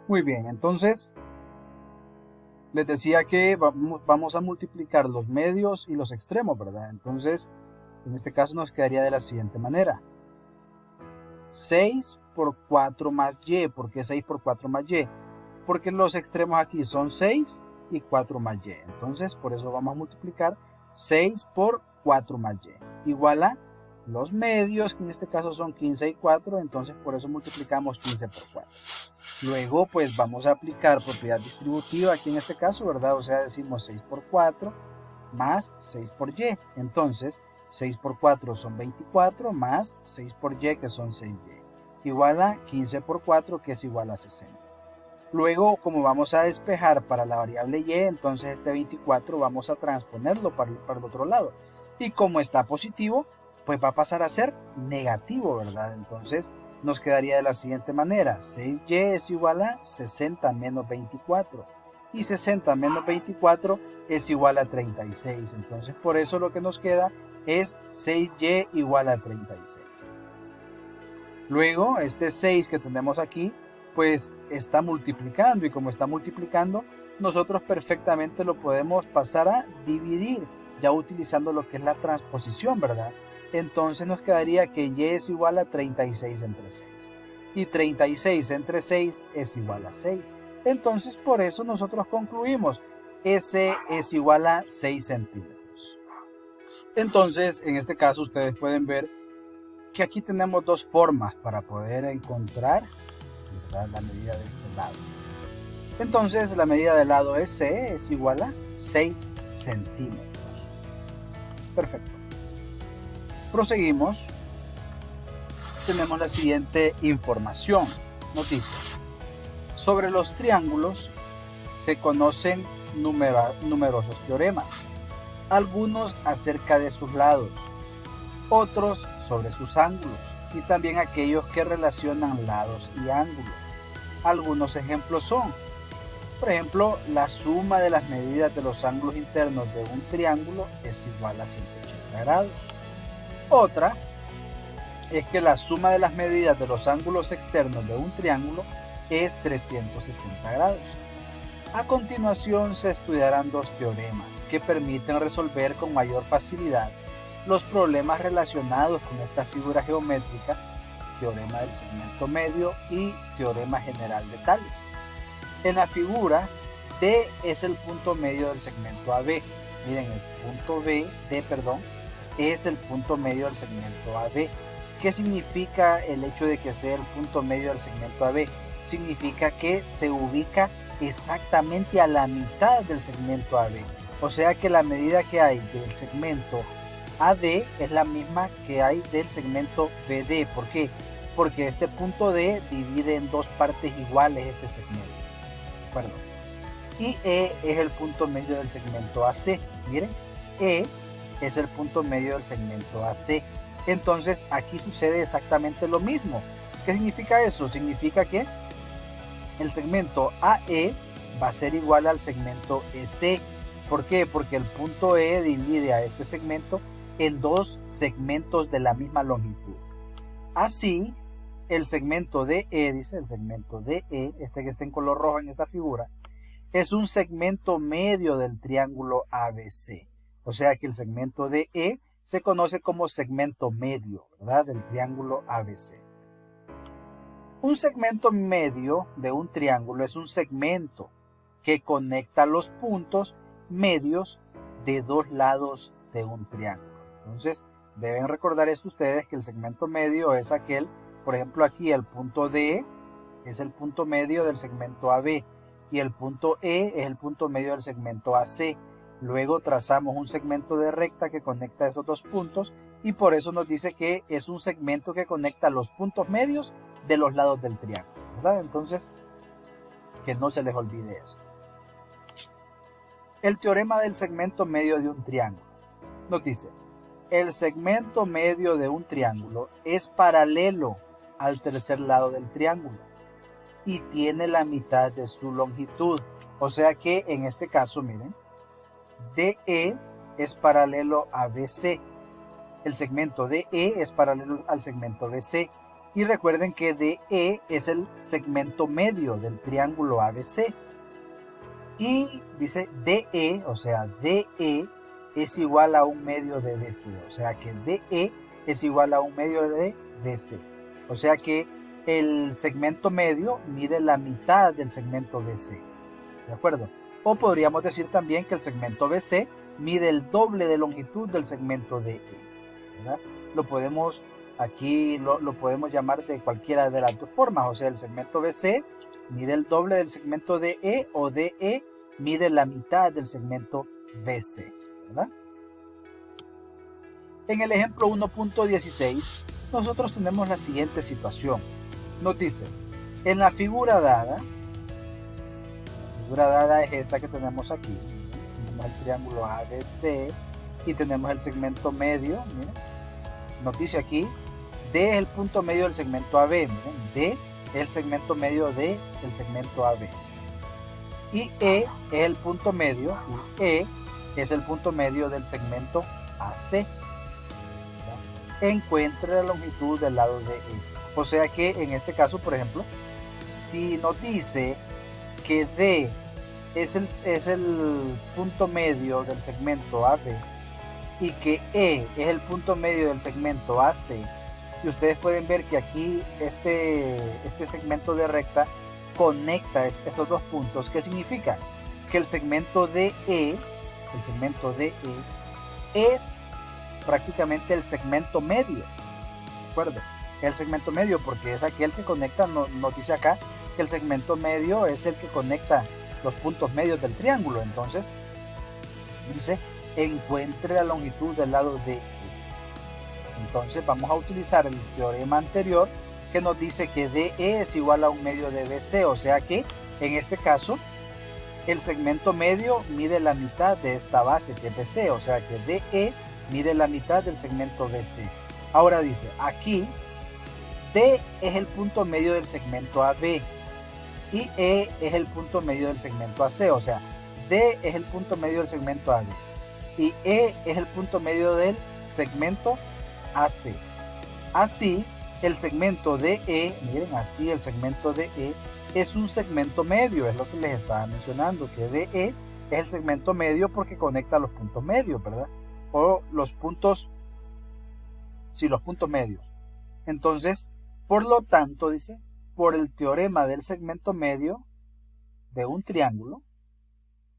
Muy bien, entonces les decía que vamos a multiplicar los medios y los extremos, ¿verdad? Entonces, en este caso nos quedaría de la siguiente manera. 6 por 4 más y. ¿Por qué 6 por 4 más y? Porque los extremos aquí son 6 y 4 más y. Entonces, por eso vamos a multiplicar 6 por 4 más y. Igual a los medios, que en este caso son 15 y 4, entonces por eso multiplicamos 15 por 4. Luego, pues vamos a aplicar propiedad distributiva aquí en este caso, ¿verdad? O sea, decimos 6 por 4 más 6 por y. Entonces, 6 por 4 son 24 más 6 por y, que son 6y. Igual a 15 por 4, que es igual a 60. Luego, como vamos a despejar para la variable y, entonces este 24 vamos a transponerlo para el otro lado. Y como está positivo, pues va a pasar a ser negativo, ¿verdad? Entonces nos quedaría de la siguiente manera. 6y es igual a 60 menos 24. Y 60 menos 24 es igual a 36. Entonces por eso lo que nos queda es 6y igual a 36. Luego, este 6 que tenemos aquí, pues está multiplicando, y como está multiplicando, nosotros perfectamente lo podemos pasar a dividir, ya utilizando lo que es la transposición, ¿verdad? Entonces nos quedaría que y es igual a 36 entre 6. Y 36 entre 6 es igual a 6. Entonces por eso nosotros concluimos, S es igual a 6 centímetros. Entonces, en este caso ustedes pueden ver que aquí tenemos dos formas para poder encontrar, ¿verdad?, la medida de este lado. Entonces la medida del lado SE es igual a 6 centímetros. Perfecto. Proseguimos. Tenemos la siguiente información. Noticia. Sobre los triángulos se conocen numerosos teoremas. Algunos acerca de sus lados, otros sobre sus ángulos, y también aquellos que relacionan lados y ángulos. Algunos ejemplos son, por ejemplo, la suma de las medidas de los ángulos internos de un triángulo es igual a 180 grados. Otra es que la suma de las medidas de los ángulos externos de un triángulo es 360 grados. A continuación se estudiarán dos teoremas que permiten resolver con mayor facilidad los problemas relacionados con esta figura geométrica, teorema del segmento medio y teorema general de Tales. En la figura, D es el punto medio del segmento AB. Miren, el punto D, es el punto medio del segmento AB. ¿Qué significa el hecho de que sea el punto medio del segmento AB? Significa que se ubica exactamente a la mitad del segmento AB. O sea que la medida que hay del segmento AD es la misma que hay del segmento BD. ¿Por qué? Porque este punto D divide en dos partes iguales este segmento. Perdón. Y E es el punto medio del segmento AC. Miren, E es el punto medio del segmento AC. Entonces aquí sucede exactamente lo mismo. ¿Qué significa eso? Significa que el segmento AE va a ser igual al segmento EC. ¿Por qué? Porque el punto E divide a este segmento en dos segmentos de la misma longitud. Así, el segmento DE, dice el segmento DE, este que está en color rojo en esta figura, es un segmento medio del triángulo ABC. O sea que el segmento DE se conoce como segmento medio, ¿verdad?, del triángulo ABC. Un segmento medio de un triángulo es un segmento que conecta los puntos medios de dos lados de un triángulo. Entonces, deben recordar esto ustedes, que el segmento medio es aquel, por ejemplo aquí el punto D es el punto medio del segmento AB y el punto E es el punto medio del segmento AC. Luego trazamos un segmento de recta que conecta esos dos puntos y por eso nos dice que es un segmento que conecta los puntos medios de los lados del triángulo, ¿verdad? Entonces, que no se les olvide eso. El teorema del segmento medio de un triángulo nos dice: el segmento medio de un triángulo es paralelo al tercer lado del triángulo y tiene la mitad de su longitud. O sea que en este caso, miren, DE es paralelo a BC. El segmento DE es paralelo al segmento BC. Y recuerden que DE es el segmento medio del triángulo ABC. Y dice DE, o sea, DE es igual a un medio de BC. O sea que DE es igual a un medio de BC. O sea que el segmento medio mide la mitad del segmento BC. ¿De acuerdo? O podríamos decir también que el segmento BC mide el doble de longitud del segmento DE. ¿Verdad? Lo podemos, aquí lo podemos llamar de cualquiera de las dos formas. O sea, el segmento BC mide el doble del segmento DE o DE mide la mitad del segmento BC. ¿Verdad? En el ejemplo 1.16 nosotros tenemos la siguiente situación. Nos dice, en la figura dada es esta que tenemos aquí. Tenemos el triángulo ABC y tenemos el segmento medio. Miren. Nos dice aquí, D es el punto medio del segmento AB. Miren, D es el segmento medio del segmento AB. Y E es el punto medio, y E es el punto medio del segmento AC. Encuentre la longitud del lado de E. O sea que en este caso, por ejemplo, si nos dice que D es el punto medio del segmento AB y que E es el punto medio del segmento AC, y ustedes pueden ver que aquí este segmento de recta conecta estos dos puntos. ¿Qué significa? Que el segmento DE es prácticamente el segmento medio. ¿De acuerdo? El segmento medio porque es aquel que conecta, nos dice acá que el segmento medio es el que conecta los puntos medios del triángulo. Entonces dice, encuentre la longitud del lado de E. Entonces vamos a utilizar el teorema anterior que nos dice que DE es igual a un medio de BC. O sea que en este caso el segmento medio mide la mitad de esta base que es BC. O sea que DE mide la mitad del segmento BC. Ahora dice, aquí D es el punto medio del segmento AB y E es el punto medio del segmento AC. O sea, D es el punto medio del segmento AB y E es el punto medio del segmento AC. Así, el segmento DE, miren, así el segmento DE es un segmento medio, es lo que les estaba mencionando, que DE es el segmento medio porque conecta los puntos medios, ¿verdad? O los puntos, sí, los puntos medios. Entonces, por lo tanto, dice, por el teorema del segmento medio de un triángulo,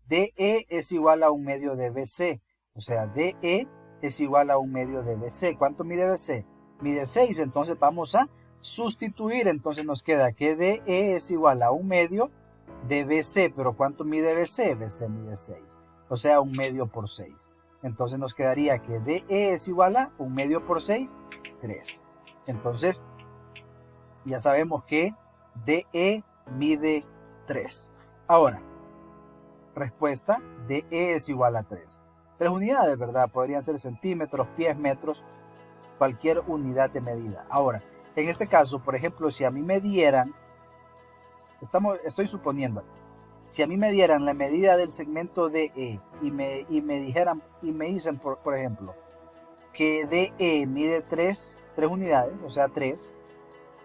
DE es igual a un medio de BC. O sea, DE es igual a un medio de BC. ¿Cuánto mide BC? Mide 6. Entonces vamos a sustituir. Entonces nos queda que DE es igual a un medio de BC. Pero ¿cuánto mide BC? BC mide 6. O sea, un medio por 6. Entonces nos quedaría que DE es igual a un medio por 6, 3. Entonces ya sabemos que DE mide 3. Ahora, respuesta, DE es igual a 3. 3 unidades, ¿verdad? Podrían ser centímetros, pies, metros, cualquier unidad de medida. Ahora, en este caso, por ejemplo, si a mí me dieran, estoy suponiendo, si a mí me dieran la medida del segmento DE y me dijeran, y me dicen, por ejemplo, que DE mide 3 unidades, o sea 3,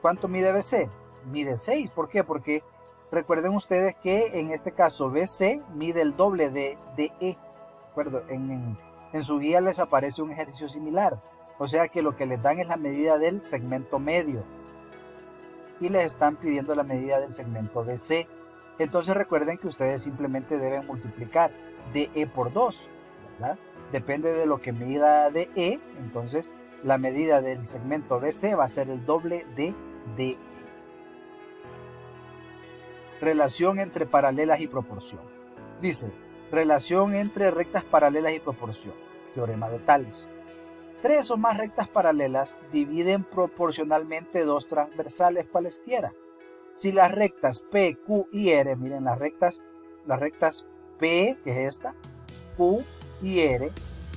¿cuánto mide BC? Mide 6. ¿Por qué? Porque recuerden ustedes que en este caso BC mide el doble de DE. ¿De acuerdo? En su guía les aparece un ejercicio similar. O sea que lo que les dan es la medida del segmento medio. Y les están pidiendo la medida del segmento BC. Entonces recuerden que ustedes simplemente deben multiplicar DE por 2. ¿Verdad? Depende de lo que mida DE. Entonces la medida del segmento BC va a ser el doble de DE. Relación entre paralelas y proporción. Dice, relación entre rectas paralelas y proporción. Teorema de Tales. 3 o más rectas paralelas dividen proporcionalmente dos transversales cualesquiera. Si las rectas P, Q y R, miren las rectas P, que es esta, Q y R,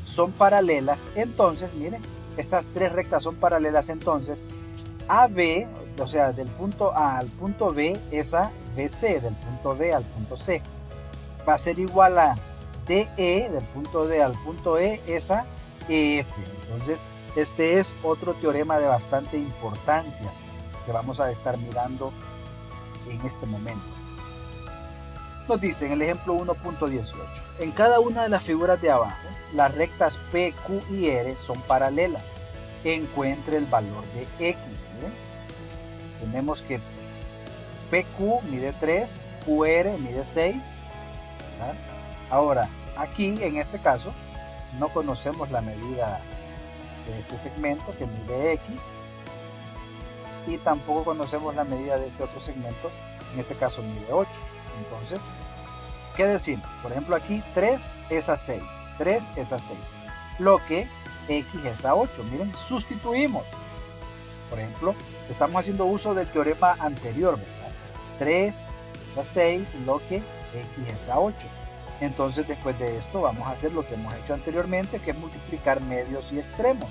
son paralelas, entonces, miren, estas 3 rectas son paralelas, entonces, AB, o sea, del punto A al punto B, esa BC, del punto B al punto C, va a ser igual a DE, del punto D al punto E, esa EF. Entonces, este es otro teorema de bastante importancia. que vamos a estar mirando en este momento. Nos dice en el ejemplo 1.18, en cada una de las figuras de abajo, las rectas P, Q y R son paralelas. Encuentre el valor de X. ¿Miren? Tenemos que PQ mide 3, QR mide 6. ¿verdad? Ahora, aquí en este caso, no conocemos la medida de este segmento que mide X y tampoco conocemos la medida de este otro segmento, en este caso mide 8. Entonces, ¿qué decimos? Por ejemplo, aquí 3 es a 6, 3 es a 6, lo que X es a 8. Miren, sustituimos. Por ejemplo, estamos haciendo uso del teorema anterior, ¿verdad? 3 es a 6, lo que X es a 8. Entonces, después de esto, vamos a hacer lo que hemos hecho anteriormente, que es multiplicar medios y extremos.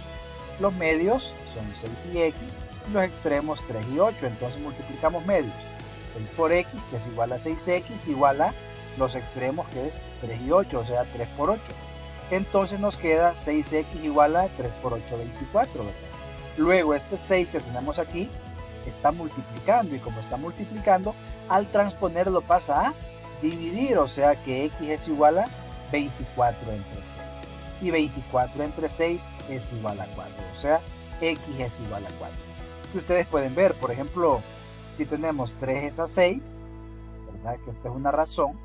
Los medios son 6 y X, y los extremos 3 y 8. Entonces, multiplicamos medios. 6 por X, que es igual a 6X, igual a los extremos, que es 3 y 8, o sea, 3 por 8. Entonces nos queda 6X igual a 3 por 8, 24, ¿verdad? Luego este 6 que tenemos aquí está multiplicando, y como está multiplicando, al transponerlo pasa a dividir, o sea que X es igual a 24 entre 6. Y 24 entre 6 es igual a 4, o sea, X es igual a 4. Y ustedes pueden ver, por ejemplo, si tenemos 3 es a 6, ¿verdad? Que esta es una razón.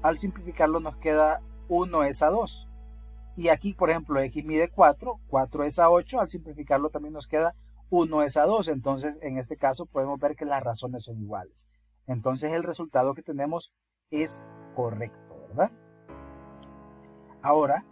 Al simplificarlo nos queda 1 es a 2. Y aquí, por ejemplo, X mide 4, 4 es a 8. Al simplificarlo también nos queda 1 es a 2. Entonces, en este caso podemos ver que las razones son iguales. Entonces, el resultado que tenemos es correcto, ¿verdad? Ahora,